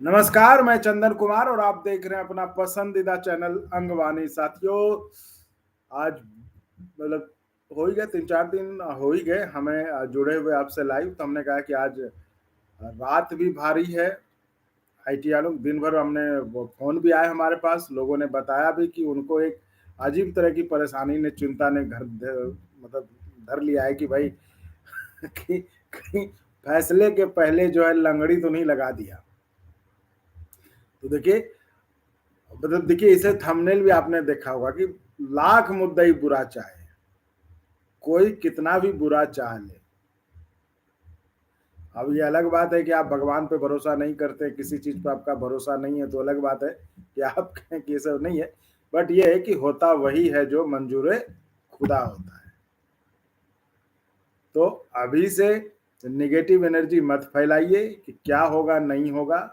नमस्कार, मैं चंदन कुमार और आप देख रहे हैं अपना पसंदीदा चैनल अंगवानी। साथियों, आज मतलब हो ही गए 3-4 दिन हो ही गए हमें जुड़े हुए आपसे लाइव। तो हमने कहा कि आज रात भी भारी है। आईटी लोग दिन भर हमने वो फ़ोन भी आए हमारे पास, लोगों ने बताया भी कि उनको एक अजीब तरह की परेशानी ने चिंता ने मतलब धर लिया है कि भाई कि कहीं फैसले के पहले जो है लंगड़ी तो नहीं लगा दिया। तो देखिए, मतलब देखिए इसे थंबनेल भी आपने देखा होगा कि लाख मुद्दई बुरा चाहे, कोई कितना भी बुरा चाह ले। अब ये अलग बात है कि आप भगवान पे भरोसा नहीं करते, किसी चीज पे आपका भरोसा नहीं है, तो अलग बात है कि आप कहें कि ये सब नहीं है। बट ये है कि होता वही है जो मंजूर खुदा होता है। तो अभी से निगेटिव एनर्जी मत फैलाइए कि क्या होगा नहीं होगा।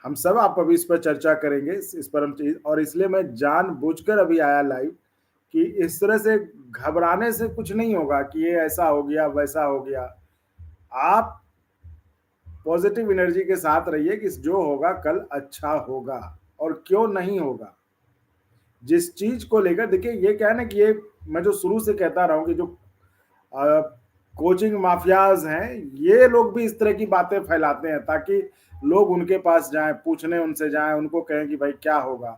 हम सब आप अभी इस पर चर्चा करेंगे, इस पर हम और इसलिए मैं जानबूझकर अभी आया लाइव कि इस तरह से घबराने से कुछ नहीं होगा कि ये ऐसा हो गया वैसा हो गया। आप पॉजिटिव एनर्जी के साथ रहिए कि जो होगा कल अच्छा होगा। और क्यों नहीं होगा, जिस चीज को लेकर देखिए, ये क्या है ना कि ये मैं जो शुरू से कहता रहा हूं कि जो कोचिंग माफियाज हैं, ये लोग भी इस तरह की बातें फैलाते हैं ताकि लोग उनके पास जाएं, पूछने उनसे जाएं, उनको कहें कि भाई क्या होगा।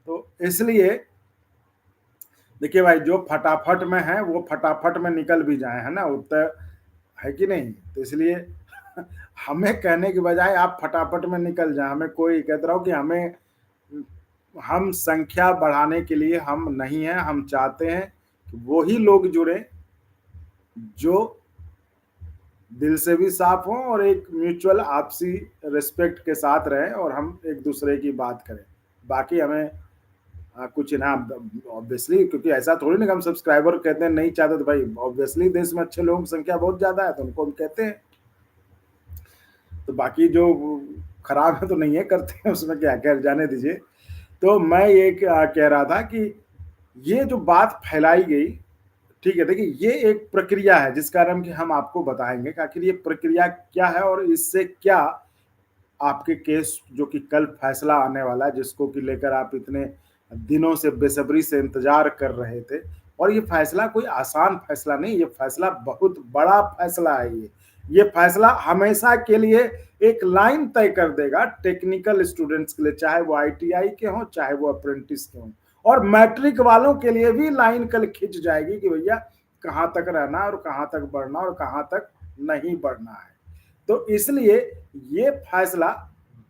तो इसलिए देखिए भाई, जो फटाफट में है वो फटाफट में निकल भी जाए, है ना उत्तर, है कि नहीं। तो इसलिए हमें कहने के बजाय आप फटाफट में निकल जाए। हमें कोई कहता रहा हूँ कि हम संख्या बढ़ाने के लिए हम नहीं हैं, हम चाहते हैं कि वही लोग जुड़े जो दिल से भी साफ हों और एक म्यूचुअल आपसी रिस्पेक्ट के साथ रहें और हम एक दूसरे की बात करें। बाकी हमें कुछ इनाम ऑब्वियसली, क्योंकि ऐसा थोड़ी ना कि हम सब्सक्राइबर कहते हैं नहीं चाहते, तो भाई ऑब्वियसली देश में अच्छे लोगों की संख्या बहुत ज्यादा है तो उनको हम कहते हैं। तो बाकी जो खराब है तो नहीं है, करते हैं उसमें क्या, कह जाने दीजिए। तो मैं ये कह रहा था कि ये जो बात फैलाई गई, ठीक है, देखिए ये एक प्रक्रिया है जिस कारण कि हम आपको बताएंगे कि आखिर ये प्रक्रिया क्या है और इससे क्या आपके केस जो कि कल फैसला आने वाला है, जिसको कि लेकर आप इतने दिनों से बेसब्री से इंतजार कर रहे थे। और ये फैसला कोई आसान फैसला नहीं, ये फैसला बहुत बड़ा फैसला है। ये फैसला हमेशा के लिए एक लाइन तय कर देगा टेक्निकल स्टूडेंट्स के लिए, चाहे वो आईटीआई के हों चाहे वो अप्रेंटिस के हों। और मैट्रिक वालों के लिए भी लाइन कल खिंच जाएगी कि भैया कहाँ तक रहना है और कहाँ तक बढ़ना और कहाँ तक नहीं बढ़ना है। तो इसलिए ये फैसला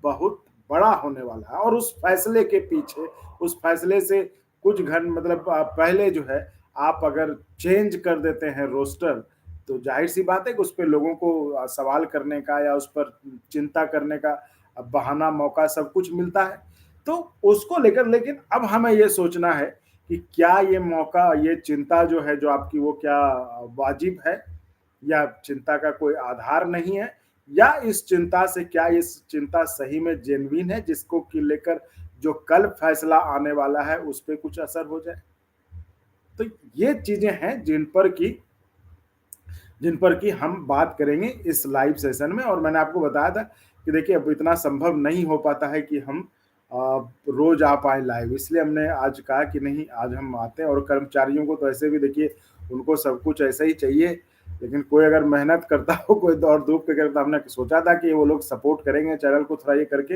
बहुत बड़ा होने वाला है। और उस फैसले के पीछे, उस फैसले से कुछ घंटे मतलब पहले जो है, आप अगर चेंज कर देते हैं रोस्टर, तो जाहिर सी बात है कि उस पर लोगों को सवाल करने का या उस पर चिंता करने का बहाना, मौका सब कुछ मिलता है। तो उसको लेकर लेकिन अब हमें ये सोचना है कि क्या ये मौका, ये चिंता जो है जो आपकी, वो क्या वाजिब है या चिंता का कोई आधार नहीं है, या इस चिंता से क्या इस चिंता सही में जेन्युइन है जिसको कि लेकर जो कल फैसला आने वाला है उस पर कुछ असर हो जाए। तो ये चीजें हैं जिन पर कि हम बात करेंगे इस लाइव सेशन में। और मैंने आपको बताया था कि देखिए अब इतना संभव नहीं हो पाता है कि हम रोज आ पाए लाइव, इसलिए हमने आज कहा कि नहीं, आज हम आते हैं। और कर्मचारियों को तो ऐसे भी देखिए, उनको सब कुछ ऐसा ही चाहिए, लेकिन कोई अगर मेहनत करता हो, कोई दौड़ धूप के करता, हमने सोचा था कि वो लोग सपोर्ट करेंगे चैनल को थोड़ा ये करके।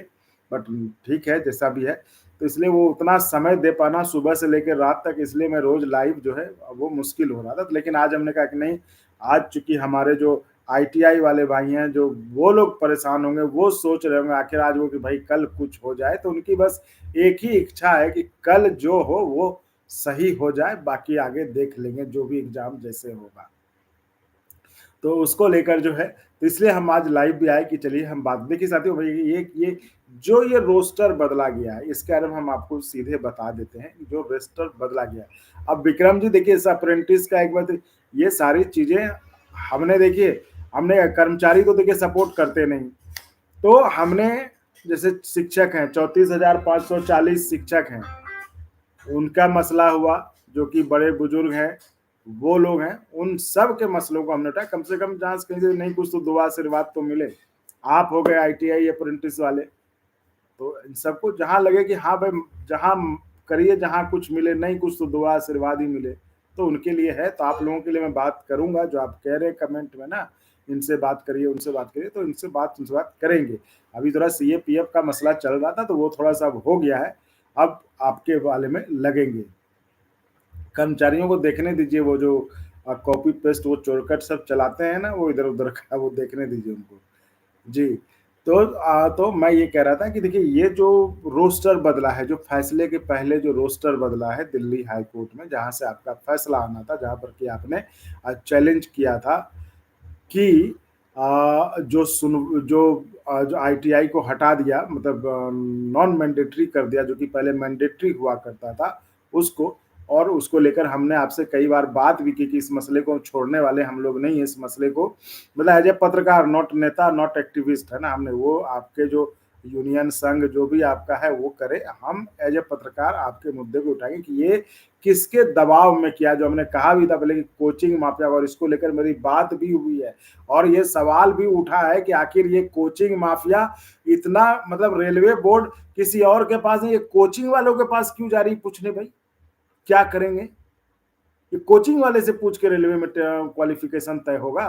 बट ठीक है, जैसा भी है। तो इसलिए वो उतना समय दे पाना सुबह से लेकर रात तक, इसलिए मैं रोज लाइव जो है वो मुश्किल हो रहा था। लेकिन आज हमने कहा कि नहीं, आज चूंकि हमारे जो आईटीआई वाले भाई हैं, जो वो लोग परेशान होंगे, वो सोच रहे होंगे आखिर आज वो कि भाई कल कुछ हो जाए, तो उनकी बस एक ही इच्छा है कि कल जो हो वो सही हो जाए, बाकी आगे देख लेंगे जो भी एग्जाम जैसे होगा। तो उसको लेकर जो है, तो इसलिए हम आज लाइव भी आए कि चलिए हम बात, देखिए साथियों भाई, ये रोस्टर बदला गया है, इसके बारे में हम आपको सीधे बता देते हैं। जो रोस्टर बदला गया है, अब विक्रम जी देखिए, इस अप्रेंटिस का एक बात, ये सारी चीजें हमने देखिए, हमने कर्मचारी तो देखिए सपोर्ट करते नहीं, तो हमने जैसे शिक्षक हैं, 34,540 शिक्षक हैं, उनका मसला हुआ, जो कि बड़े बुजुर्ग हैं, वो लोग हैं, उन सब के मसलों को हमने उठाया। कम से कम जहाँ कहीं से नहीं कुछ तो दुआ आशीर्वाद तो मिले। आप हो गए आईटीआई अप्रेंटिस वाले, तो इन सबको जहाँ लगे कि हाँ भाई, जहाँ करिए, जहाँ कुछ मिले, नहीं कुछ तो दुआ आशीर्वाद ही मिले, तो उनके लिए है। तो आप लोगों के लिए मैं बात करूंगा, जो आप कह रहे हैं कमेंट में ना, इनसे बात करिए, उनसे बात करिए, तो उनसे बात करेंगे। अभी थोड़ा सीएपीएफ का मसला चल रहा था, तो वो थोड़ा सा अब हो गया है, अब आपके वाले में लगेंगे। कर्मचारियों को देखने दीजिए, वो जो कॉपी पेस्ट वो चोरकट सब चलाते हैं ना, वो इधर उधर का, वो देखने दीजिए उनको। जी। तो मैं ये कह रहा था कि देखिए, ये जो रोस्टर बदला है, जो फैसले के पहले जो रोस्टर बदला है दिल्ली हाई कोर्ट में, जहाँ से आपका फैसला आना था, जहाँ पर कि आपने चैलेंज किया था कि जो आईटीआई को हटा दिया, मतलब नॉन मैंडेटरी कर दिया, जो कि पहले मैंडेटरी हुआ करता था उसको, और उसको लेकर हमने आपसे कई बार बात भी की कि इस मसले को छोड़ने वाले हम लोग नहीं है, इस मसले को, मतलब एज ए पत्रकार, नॉट नेता, नॉट एक्टिविस्ट, है ना, हमने वो आपके जो यूनियन संघ जो भी आपका है वो करे, हम एज ए पत्रकार आपके मुद्दे को उठाएंगे कि ये किसके दबाव में किया, जो हमने कहा भी था पहले कि कोचिंग माफिया, और इसको लेकर मेरी बात भी हुई है, और ये सवाल भी उठा है कि आखिर ये कोचिंग माफिया इतना, मतलब रेलवे बोर्ड किसी और के पास नहीं, ये कोचिंग वालों के पास क्यों जा रही पूछने, भाई क्या करेंगे, ये कोचिंग वाले से पूछ के रेलवे में क्वालिफिकेशन तय होगा।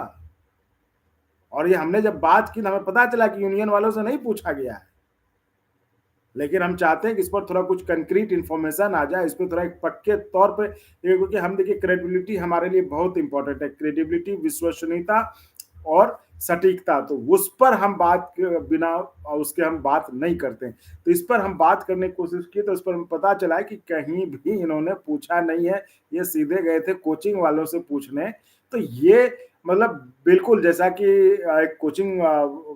और ये हमने जब बात की, हमें पता चला कि यूनियन वालों से नहीं पूछा गया है, लेकिन हम चाहते हैं कि इस पर थोड़ा कुछ कंक्रीट इंफॉर्मेशन आ जाए, इस पर थोड़ा एक पक्के तौर पे, क्योंकि हम देखिए, क्रेडिबिलिटी हमारे लिए बहुत इंपॉर्टेंट है, क्रेडिबिलिटी, विश्वसनीयता और सटीकता, तो उस पर हम बात बिना उसके हम बात नहीं करते हैं। तो इस पर हम बात करने की कोशिश की, तो इस पर पता चला है कि कहीं भी इन्होंने पूछा नहीं है, ये सीधे गए थे कोचिंग वालों से पूछने। तो ये मतलब बिल्कुल जैसा कि एक कोचिंग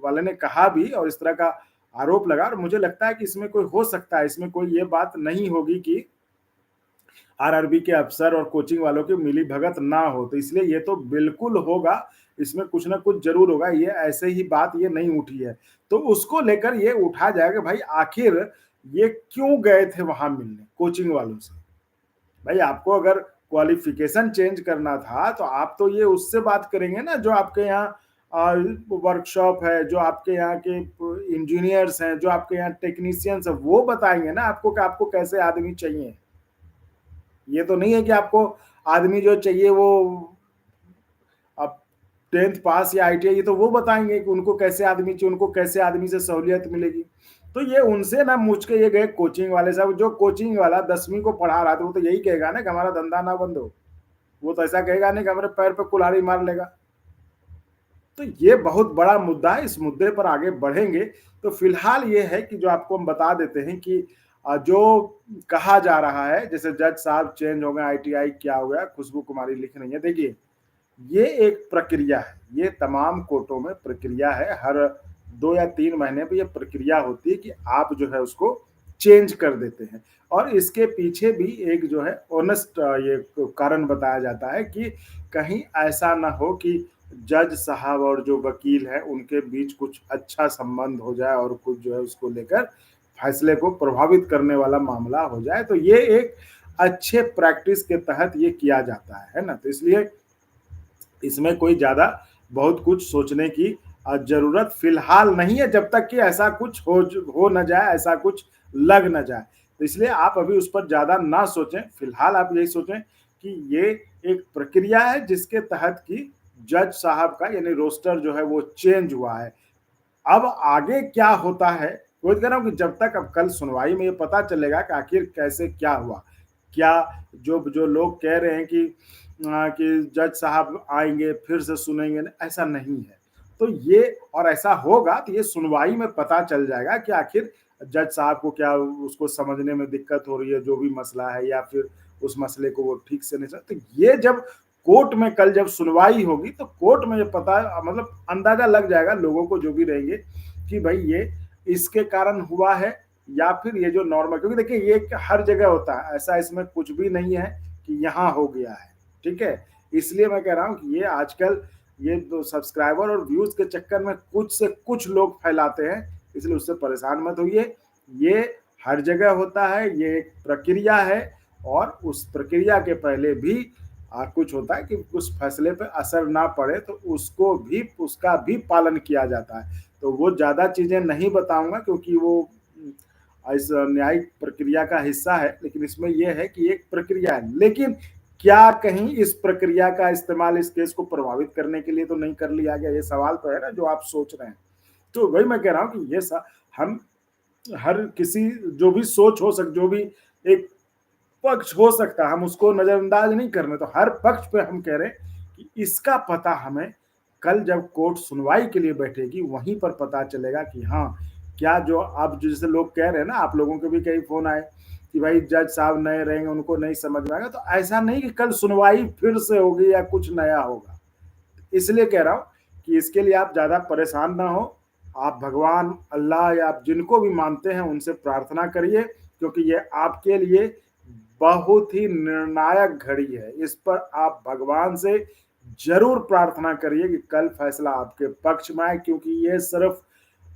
वाले ने कहा भी, और इस तरह का आरोप लगा, और मुझे लगता है कि इसमें कोई हो सकता है, इसमें कोई ये बात नहीं होगी कि आरआरबी के अफसर और कोचिंग वालों की मिली भगत ना हो, तो इसलिए ये तो बिल्कुल होगा, इसमें कुछ ना कुछ जरूर होगा, ये ऐसे ही बात ये नहीं उठी है। तो उसको लेकर ये उठा जाएगा, भाई आखिर ये क्यों गए थे वहां मिलने कोचिंग वालों से। भाई आपको अगर क्वालिफिकेशन चेंज करना था, तो आप तो ये उससे बात करेंगे ना, जो आपके यहाँ वर्कशॉप है, जो आपके यहाँ के इंजीनियर्स हैं, जो आपके यहाँ टेक्नीशियंस है, वो बताएंगे ना आपको कि आपको कैसे आदमी चाहिए। ये तो नहीं है कि आपको आदमी जो चाहिए वो अब 10th पास या आईटीआई, ये तो वो बताएंगे कि उनको कैसे आदमी चाहिए, उनको कैसे आदमी से सहूलियत मिलेगी। तो ये उनसे ना मुझ के ये गए कोचिंग वाले साहब, जो कोचिंग वाला 10वीं को पढ़ा रहा था, वो तो यही कहेगा ना कि हमारा धंधा ना बंद हो, वो तो ऐसा कहेगा नहीं कि हमारे पैर पे कुल्हाड़ी मार लेगा। तो ये बहुत बड़ा मुद्दा है, इस मुद्दे पर आगे बढ़ेंगे। तो फिलहाल ये है कि जो आपको हम बता देते हैं कि जो कहा जा रहा है, जैसे जज साहब चेंज हो गए, आईटीआई क्या हो गया, खुशबू कुमारी लिख रही है, देखिए ये एक प्रक्रिया है, ये तमाम कोर्टों में प्रक्रिया है, हर 2 या 3 महीने पे ये प्रक्रिया होती है कि आप जो है उसको चेंज कर देते हैं। और इसके पीछे भी एक जो है ऑनेस्ट ये कारण बताया जाता है कि कहीं ऐसा ना हो कि जज साहब और जो वकील है उनके बीच कुछ अच्छा संबंध हो जाए, और कुछ जो है उसको लेकर फैसले को प्रभावित करने वाला मामला हो जाए। तो ये एक अच्छे प्रैक्टिस के तहत ये किया जाता है ना। तो इसलिए इसमें कोई ज़्यादा बहुत कुछ सोचने की ज़रूरत फ़िलहाल नहीं है, जब तक कि ऐसा कुछ हो ना जाए, ऐसा कुछ लग ना जाए। तो इसलिए आप अभी उस पर ज़्यादा ना सोचें, फ़िलहाल आप यही सोचें कि ये एक प्रक्रिया है जिसके तहत कि जज साहब का यानी रोस्टर जो है वो चेंज हुआ है। अब आगे क्या होता है, वही कह रहा हूँ कि जब तक अब कल सुनवाई में ये पता चलेगा कि आखिर कैसे क्या हुआ। क्या जो जो लोग कह रहे हैं कि जज साहब आएँगे, फिर से सुनेंगे, ऐसा नहीं है। तो ये और ऐसा होगा तो ये सुनवाई में पता चल जाएगा कि आखिर जज साहब को क्या उसको समझने में दिक्कत हो रही है, जो भी मसला है, या फिर उस मसले को वो ठीक से नहीं समझ, तो ये जब कोर्ट में कल जब सुनवाई होगी, तो कोर्ट में ये पता मतलब अंदाजा लग जाएगा लोगों को, जो भी रहेंगे, कि भाई ये इसके कारण हुआ है, या फिर ये जो नॉर्मल, क्योंकि देखिए ये हर जगह होता है, ऐसा इसमें कुछ भी नहीं है कि यहाँ हो गया है, ठीक है। इसलिए मैं कह रहा हूँ कि ये आजकल ये तो सब्सक्राइबर और व्यूज के चक्कर में कुछ से कुछ लोग फैलाते हैं, इसलिए उससे परेशान मत होइए। ये हर जगह होता है, ये एक प्रक्रिया है, और उस प्रक्रिया के पहले भी कुछ होता है कि उस फैसले पे असर ना पड़े, तो उसको भी उसका भी पालन किया जाता है। तो वो ज़्यादा चीज़ें नहीं बताऊंगा, क्योंकि वो इस न्यायिक प्रक्रिया का हिस्सा है, लेकिन इसमें यह है कि एक प्रक्रिया है। लेकिन क्या कहीं इस प्रक्रिया का इस्तेमाल इस केस को प्रभावित करने के लिए तो नहीं कर लिया गया? ये सवाल तो है ना जो आप सोच रहे हैं। तो वही मैं कह रहा हूँ कि हम हर किसी जो भी सोच हो सक जो भी एक पक्ष हो सकता है, हम उसको नजरअंदाज नहीं करने, तो हर पक्ष पे हम कह रहे हैं कि इसका पता हमें कल जब कोर्ट सुनवाई के लिए बैठेगी वहीं पर पता चलेगा कि हाँ, क्या जो अब जैसे लोग कह रहे हैं ना, आप लोगों के भी कई फोन आए कि भाई जज साहब नए रहेंगे, उनको नहीं समझ में आएगा, तो ऐसा नहीं कि कल सुनवाई फिर से होगी या कुछ नया होगा। इसलिए कह रहा हूं कि इसके लिए आप ज्यादा परेशान ना हो। आप भगवान अल्लाह या आप जिनको भी मानते हैं उनसे प्रार्थना करिए, क्योंकि ये आपके लिए बहुत ही निर्णायक घड़ी है। इस पर आप भगवान से जरूर प्रार्थना करिए कि कल फैसला आपके पक्ष में आए, क्योंकि ये सिर्फ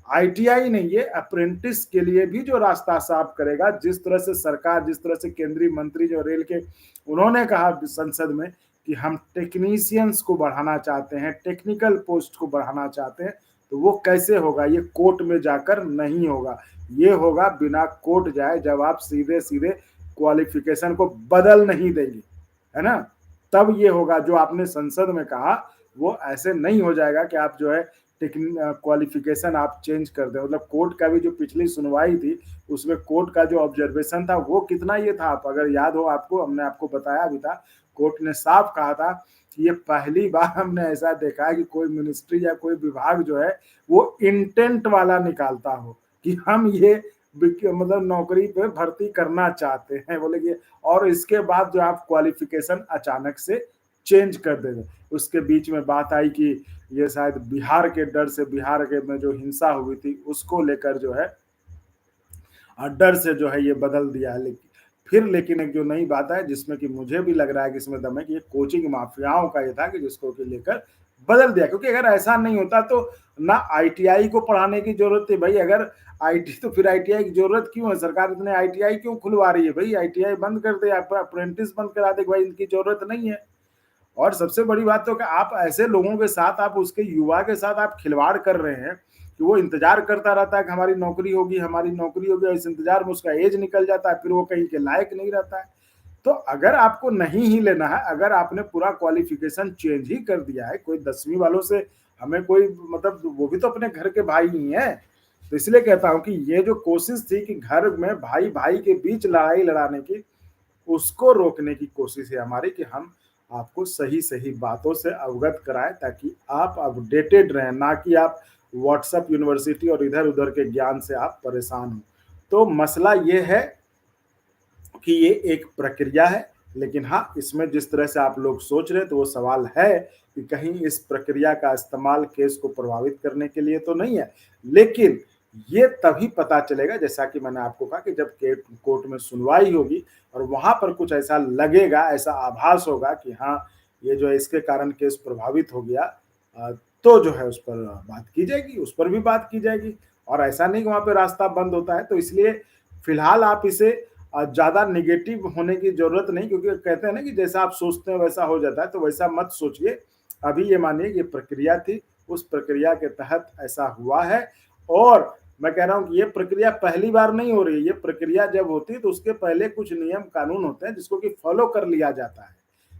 आईटीआई नहीं, ये अप्रेंटिस के लिए भी जो रास्ता साफ करेगा। जिस तरह से सरकार, जिस तरह से केंद्रीय मंत्री जो रेल के, उन्होंने कहा संसद में कि हम टेक्नीशियंस को बढ़ाना चाहते हैं, टेक्निकल पोस्ट को बढ़ाना चाहते हैं, तो वो कैसे होगा? ये कोर्ट में जाकर नहीं होगा, ये होगा बिना कोर्ट जाए, जब आप सीधे सीधे क्वालिफिकेशन को बदल नहीं देंगे, है ना? तब ये होगा। जो आपने संसद में कहा वो ऐसे नहीं हो जाएगा कि आप जो है क्वालिफिकेशन आप चेंज कर दें। मतलब कोर्ट का भी जो पिछली सुनवाई थी उसमें कोर्ट का जो ऑब्जर्वेशन था वो कितना ये था, आप अगर याद हो, आपको हमने आपको बताया भी था, कोर्ट ने साफ कहा था कि ये पहली बार हमने ऐसा देखा है कि कोई मिनिस्ट्री या कोई विभाग जो है वो इंटेंट वाला निकालता हो कि हम ये मतलब नौकरी पे भर्ती करना चाहते हैं, बोले कि और इसके बाद जो आप क्वालिफिकेशन अचानक से चेंज कर देंगे। उसके बीच में बात आई कि ये शायद बिहार के डर से, बिहार के में जो हिंसा हुई थी उसको लेकर जो है डर से जो है ये बदल दिया है। लेकिन फिर लेकिन एक जो नई बात है जिसमें कि मुझे भी लग रहा है कि इसमें दम है, कि ये कोचिंग माफियाओं का ये था कि जिसको कि लेकर बदल दिया। क्योंकि अगर ऐसा नहीं होता तो ना आईटीआई को पढ़ाने की जरूरत थी भाई। अगर आईटी तो फिर आईटीआई की जरूरत क्यों है? सरकार इतने आईटीआई क्यों खुलवा रही है भाई? आईटीआई बंद कर दे, अप्रेंटिस बंद करा दे, भाई इनकी जरूरत नहीं है। और सबसे बड़ी बात तो कि आप ऐसे लोगों के साथ, आप उसके युवा के साथ आप खिलवाड़ कर रहे हैं कि वो इंतजार करता रहता है कि हमारी नौकरी होगी, हमारी नौकरी होगी, और इस इंतजार में उसका एज निकल जाता है, फिर वो कहीं के लायक नहीं रहता है। तो अगर आपको नहीं ही लेना है, अगर आपने पूरा क्वालिफिकेशन चेंज ही कर दिया है, कोई 10वीं वालों से हमें कोई मतलब, वो भी तो अपने घर के भाई ही हैं। तो इसलिए कहता हूं कि ये जो कोशिश थी कि घर में भाई भाई के बीच लड़ाई लड़ाने की, उसको रोकने की कोशिश है हमारी, कि हम आपको सही सही बातों से अवगत कराएं ताकि आप अपडेटेड रहें, ना कि आप व्हाट्सएप यूनिवर्सिटी और इधर उधर के ज्ञान से आप परेशान हो। तो मसला ये है कि ये एक प्रक्रिया है, लेकिन हाँ, इसमें जिस तरह से आप लोग सोच रहे हैं तो वो सवाल है कि कहीं इस प्रक्रिया का इस्तेमाल केस को प्रभावित करने के लिए तो नहीं है। लेकिन ये तभी पता चलेगा, जैसा कि मैंने आपको कहा, कि जब कोर्ट में सुनवाई होगी और वहां पर कुछ ऐसा लगेगा, ऐसा आभास होगा कि हाँ, ये जो है इसके कारण केस प्रभावित हो गया, तो जो है उस पर बात की जाएगी, उस पर भी बात की जाएगी। और ऐसा नहीं कि वहां पे रास्ता बंद होता है। तो इसलिए फिलहाल आप इसे ज्यादा निगेटिव होने की जरूरत नहीं, क्योंकि कहते हैं ना कि जैसा आप सोचते हैं वैसा हो जाता है, तो वैसा मत सोचिए। अभी ये मानिए कि प्रक्रिया थी, उस प्रक्रिया के तहत ऐसा हुआ है। और मैं कह रहा हूं कि ये प्रक्रिया पहली बार नहीं हो रही है। ये प्रक्रिया जब होती है तो उसके पहले कुछ नियम कानून होते हैं जिसको कि फॉलो कर लिया जाता है।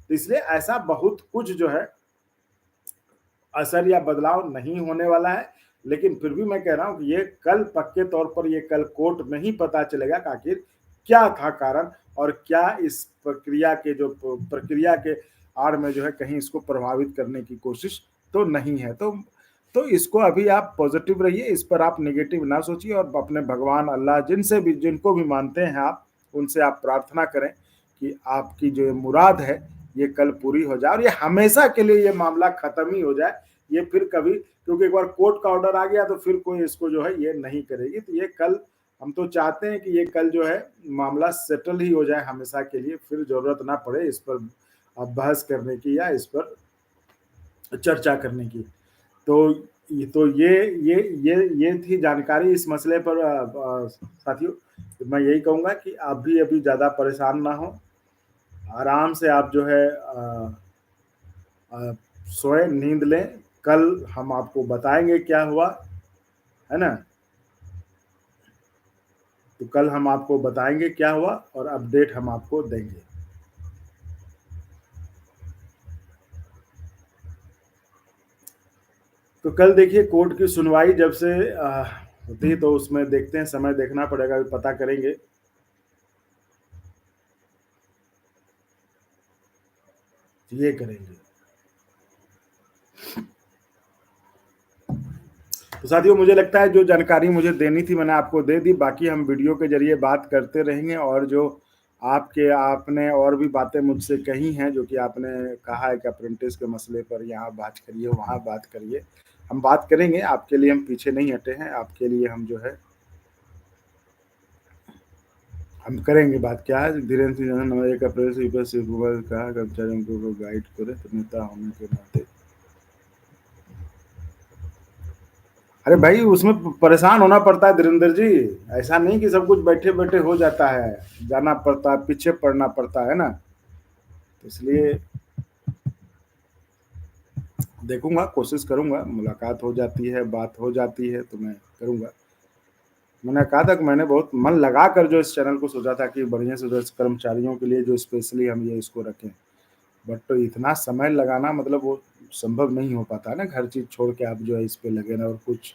तो इसलिए ऐसा बहुत कुछ जो है असर या बदलाव नहीं होने वाला है। लेकिन फिर भी मैं कह रहा हूं कि ये कल पक्के तौर पर, ये कल कोर्ट में ही पता चलेगा कि आखिर क्या था कारण, और क्या इस प्रक्रिया के जो प्रक्रिया के आड़ में जो है कहीं इसको प्रभावित करने की कोशिश तो नहीं है। तो इसको अभी आप पॉजिटिव रहिए, इस पर आप नेगेटिव ना सोचिए, और अपने भगवान अल्लाह जिनसे भी, जिनको भी मानते हैं आप, उनसे आप प्रार्थना करें कि आपकी जो मुराद है ये कल पूरी हो जाए और ये हमेशा के लिए ये मामला खत्म ही हो जाए। ये फिर कभी, क्योंकि एक बार कोर्ट का ऑर्डर आ गया तो फिर कोई इसको जो है ये नहीं करेगी। तो ये कल, हम तो चाहते हैं कि ये कल जो है मामला सेटल ही हो जाए हमेशा के लिए, फिर जरूरत ना पड़े इस पर बहस करने की या इस पर चर्चा करने की। तो ये थी जानकारी इस मसले पर। साथियों, तो मैं यही कहूंगा कि आप भी अभी ज्यादा परेशान ना हो, आराम से आप जो है सोए, नींद लें। कल हम आपको बताएंगे क्या हुआ, है ना। तो कल हम आपको बताएँगे क्या हुआ और अपडेट हम आपको देंगे। तो कल देखिए कोर्ट की सुनवाई जब से होती तो उसमें देखते हैं, समय देखना पड़ेगा, अभी पता करेंगे। ये करेंगे। तो साथियों मुझे लगता है जो जानकारी मुझे देनी थी मैंने आपको दे दी, बाकी हम वीडियो के ज़रिए बात करते रहेंगे और जो आपने और भी बातें मुझसे कही हैं, जो कि आपने कहा है कि अप्रेंटिस के मसले पर यहाँ बात करिए, वहाँ बात करिए। हम बात करेंगे, आपके लिए हम पीछे नहीं हटे हैं, आपके लिए हम जो है हम करेंगे बात। क्या है धीरेन्द्र सिंह 1 अप्रैल से यूपीएस कहा कर्मचारियों को गाइड करे तो नेता होने के नाते। अरे भाई उसमें परेशान होना पड़ता है धीरेन्द्र जी, ऐसा नहीं कि सब कुछ बैठे-बैठे हो जाता है, जाना पड़ता है, पीछे पड़ना पड़ता है ना, तो इसलिए देखूँगा, कोशिश करूँगा, मुलाकात हो जाती है, बात हो जाती है तो मैं करूँगा। मैंने कहा था कि मैंने बहुत मन लगाकर जो इस चैनल को सोचा था कि बढ़िया से जो कर्मचारियों के लिए जो स्पेशली हम ये इसको रखें, बट तो इतना समय लगाना मतलब वो संभव नहीं हो पाता है ना, हर चीज़ छोड़ के आप जो है इस पे लगे रहें और कुछ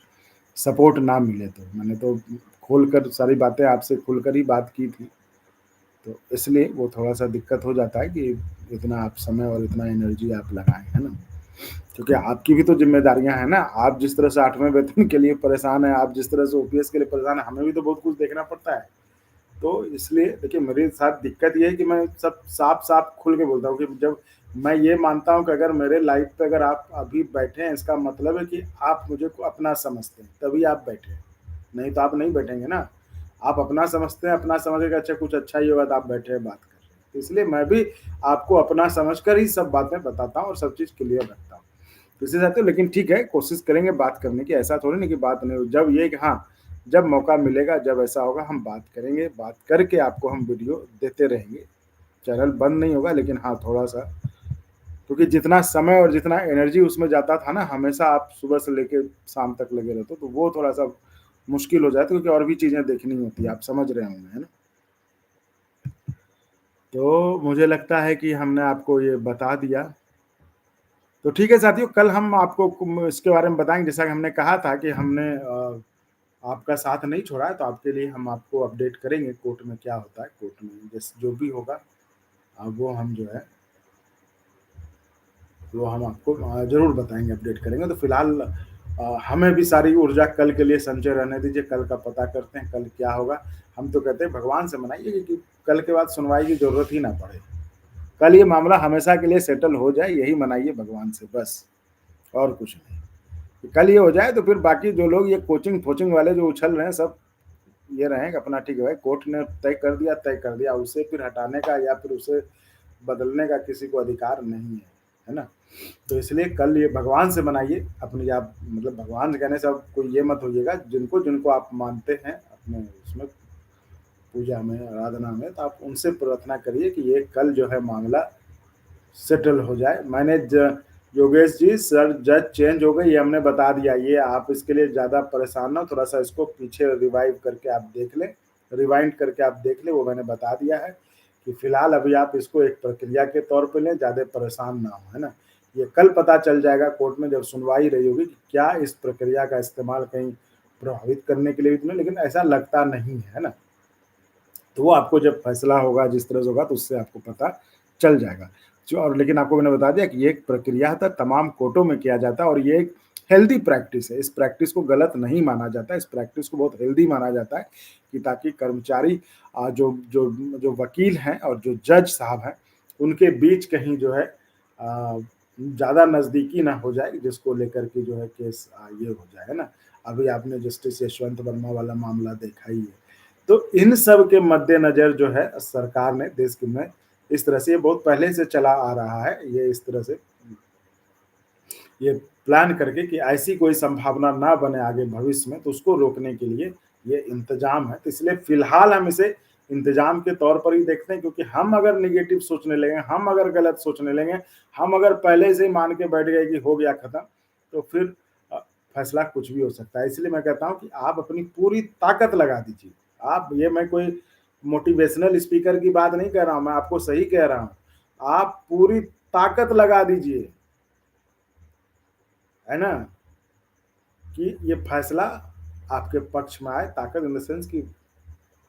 सपोर्ट ना मिले तो। मैंने तो खोलकर सारी बातें आपसे खुलकर ही बात की थी, तो इसलिए वो थोड़ा-सा दिक्कत हो जाता है कि इतना आप समय और इतना एनर्जी आप लगाएँ, है ना? क्योंकि आपकी भी तो ज़िम्मेदारियाँ हैं ना, आप जिस तरह से 8वें वेतन के लिए परेशान हैं, आप जिस तरह से ओपीएस के लिए परेशान हैं, हमें भी तो बहुत कुछ देखना पड़ता है। तो इसलिए देखिए मेरे साथ दिक्कत ये है कि मैं सब साफ-साफ खुल के बोलता हूँ कि जब मैं ये मानता हूँ कि अगर मेरे लाइफ़ पे अगर आप अभी बैठे हैं, इसका मतलब है कि आप मुझे को अपना समझते हैं, तभी आप बैठे हैं। नहीं तो आप नहीं बैठेंगे ना। आप अपना समझते हैं, अपना समझ के अच्छा कुछ अच्छा ही होगा तो आप बैठे हैं, बात कर रहे हैं। तो इसलिए मैं भी आपको अपना समझकर ही सब बातें बताता हूँ और सब चीज़ क्लियर रखता हूँ। तो इसी साथ लेकिन ठीक है, कोशिश करेंगे बात करने की, ऐसा थोड़ी नहीं कि बात नहीं हो, जब ये है कि हाँ, जब मौका मिलेगा, जब ऐसा होगा हम बात करेंगे, बात करके आपको हम वीडियो देते रहेंगे। चैनल बंद नहीं होगा लेकिन हाँ, थोड़ा-सा क्योंकि जितना समय और जितना एनर्जी उसमें जाता था ना, हमेशा आप सुबह से लेके शाम तक लगे रहते हो, तो वो थोड़ा-सा मुश्किल हो जाता है क्योंकि और भी चीज़ें देखनी होती है, आप समझ रहे होंगे, है ना? तो मुझे लगता है कि हमने आपको ये बता दिया। तो ठीक है साथियों, कल हम आपको इसके बारे में बताएँगे, जैसा कि हमने कहा था कि हमने आपका साथ नहीं छोड़ा है, तो आपके लिए हम आपको अपडेट करेंगे कोर्ट में क्या होता है, कोर्ट में जैसे जो भी होगा वो हम जो है वो हम आपको ज़रूर बताएँगे, अपडेट करेंगे। तो फिलहाल हमें भी सारी ऊर्जा कल के लिए संचय रहने दीजिए, कल का पता करते हैं, कल क्या होगा। हम तो कहते हैं भगवान से मनाइए कि कल के बाद सुनवाई की ज़रूरत ही ना पड़े। कल ये मामला हमेशा के लिए सेटल हो जाए, यही मनाइए भगवान से बस, और कुछ नहीं। कल ये हो जाए तो फिर बाकी जो लोग ये कोचिंग-फोचिंग वाले जो उछल रहे हैं सब ये रहें अपना ठीक है भाई, कोर्ट ने तय कर दिया, उसे फिर हटाने का या फिर उसे बदलने का किसी को अधिकार नहीं है ना? तो इसलिए कल ये भगवान से मनाइए, अपनी आप मतलब भगवान कहने से आप कोई ये मत होइएगा, जिनको-जिनको आप मानते हैं अपने उसमें पूजा में, आराधना में, तो आप उनसे प्रार्थना करिए कि ये कल जो है मामला सेटल हो जाए। मैंने ज योगेश जी सर जज चेंज हो गई ये हमने बता दिया, ये आप इसके लिए ज़्यादा परेशान ना हो, थोड़ा-सा इसको पीछे रिवाइव करके आप देख लें, रिवाइंड करके आप देख लें, वो मैंने बता दिया है कि फिलहाल अभी आप इसको एक प्रक्रिया के तौर पे लें, ज़्यादा परेशान ना हों, है ना? ये कल पता चल जाएगा कोर्ट में जब सुनवाई रही होगी कि क्या इस प्रक्रिया का इस्तेमाल कहीं प्रभावित करने के लिए भी तो नहीं, लेकिन ऐसा लगता नहीं है ना? तो वो आपको जब फैसला होगा जिस तरह से होगा तो उससे आपको पता चल जाएगा। जो और लेकिन आपको मैंने बता दिया कि ये एक प्रक्रिया था, तमाम कोर्टों में किया जाता है और ये एक हेल्दी प्रैक्टिस है। इस प्रैक्टिस को गलत नहीं माना जाता है, इस प्रैक्टिस को बहुत हेल्दी माना जाता है कि ताकि कर्मचारी जो जो जो वकील हैं और जो जज साहब हैं, उनके बीच कहीं जो है ज़्यादा नज़दीकी ना हो जाए, जिसको लेकर के जो है केस ये हो जाए, है ना? अभी आपने जस्टिस यशवंत वर्मा वाला मामला देखा ही है। तो इन सब के मद्देनज़र जो है सरकार ने देश के में इस तरह से ये बहुत पहले से चला आ रहा है, ये इस तरह से ये प्लान करके कि ऐसी कोई संभावना ना बने आगे भविष्य में, तो उसको रोकने के लिए ये इंतज़ाम है। तो इसलिए फ़िलहाल हम इसे इंतज़ाम के तौर पर ही देखते हैं क्योंकि हम अगर नेगेटिव सोचने लगे, हम अगर गलत सोचने लगे, हम अगर पहले से ही मान के बैठ गए कि हो गया खत्म, तो फिर फैसला कुछ भी हो सकता है। इसलिए मैं कहता हूँ कि आप अपनी पूरी ताकत लगा दीजिए, आप ये मैं कोई मोटिवेशनल स्पीकर की बात नहीं कर रहा हूँ, मैं आपको सही कह रहा हूँ। आप पूरी ताकत लगा दीजिए, है ना? कि ये फैसला आपके पक्ष में आए, ताकत इन द सेंस कि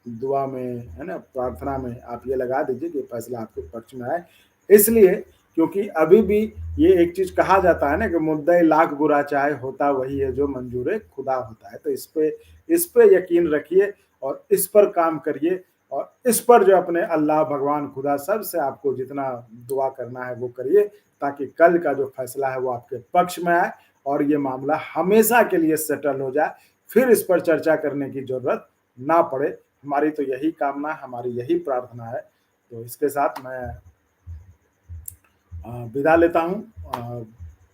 दुआ में, है ना, प्रार्थना में आप ये लगा दीजिए कि फैसला आपके पक्ष में आए। इसलिए क्योंकि अभी भी ये एक चीज़ कहा जाता है ना कि मुद्दई लाख बुरा चाहे होता वही है जो मंजूर खुदा होता है। तो इस पे यकीन रखिए और इस पर काम करिए और इस पर जो अपने अल्लाह, भगवान, खुदा सबसे आपको जितना दुआ करना है वो करिए, ताकि कल का जो फैसला है वो आपके पक्ष में आए और ये मामला हमेशा के लिए सेटल हो जाए। फिर इस पर चर्चा करने की ज़रूरत ना पड़े। हमारी तो यही कामना, हमारी यही प्रार्थना है। तो इसके साथ मैं विदा लेता हूँ।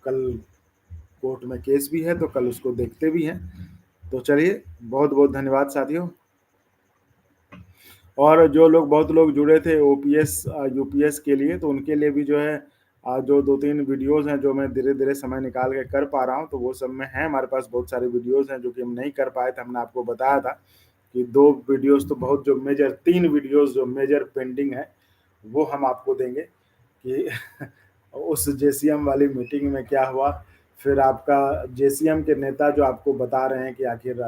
कल कोर्ट में केस भी है तो कल उसको देखते भी हैं। तो चलिए, बहुत बहुत धन्यवाद साथियों। और जो लोग, बहुत लोग जुड़े थे ओपीएस यूपीएस के लिए, तो उनके लिए भी जो है जो 2-3 वीडियोस हैं जो मैं धीरे-धीरे समय निकाल के कर पा रहा हूँ, तो वो सब में है हमारे पास बहुत सारे वीडियोस हैं जो कि हम नहीं कर पाए थे। हमने आपको बताया था कि 2 वीडियोस तो बहुत, जो मेजर 3 वीडियोस जो मेजर पेंडिंग है, वो हम आपको देंगे कि उस जेसीएम वाली मीटिंग में क्या हुआ। फिर आपका जेसीएम के नेता जो आपको बता रहे हैं कि आखिर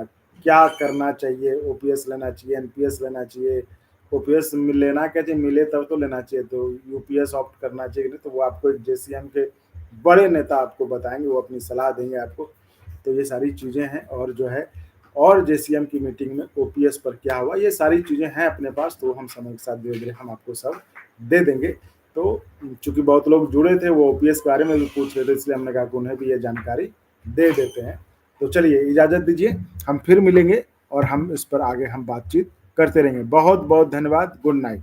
क्या करना चाहिए, ओपीएस लेना चाहिए, एनपीएस लेना चाहिए, ओपीएस लेना क्या चाहिए, मिले तब तो लेना चाहिए, तो यूपीएस ऑप्ट करना चाहिए नहीं, तो वो आपको एक जेसीएम के बड़े नेता आपको बताएंगे, वो अपनी सलाह देंगे आपको। तो ये सारी चीज़ें हैं और जो है, और जेसीएम की मीटिंग में ओपीएस पर क्या हुआ, ये सारी चीज़ें हैं अपने पास, तो हम समय के साथ धीरे-धीरे हम आपको सब दे देंगे। तो चूँकि बहुत लोग जुड़े थे, वो ओपीएस के बारे में भी पूछ रहे थे, इसलिए हमने कहा कि उन्हें भी ये जानकारी दे देते हैं। तो चलिए इजाज़त दीजिए, हम फिर मिलेंगे और हम इस पर आगे हम बातचीत करते रहेंगे। बहुत-बहुत धन्यवाद। Good night.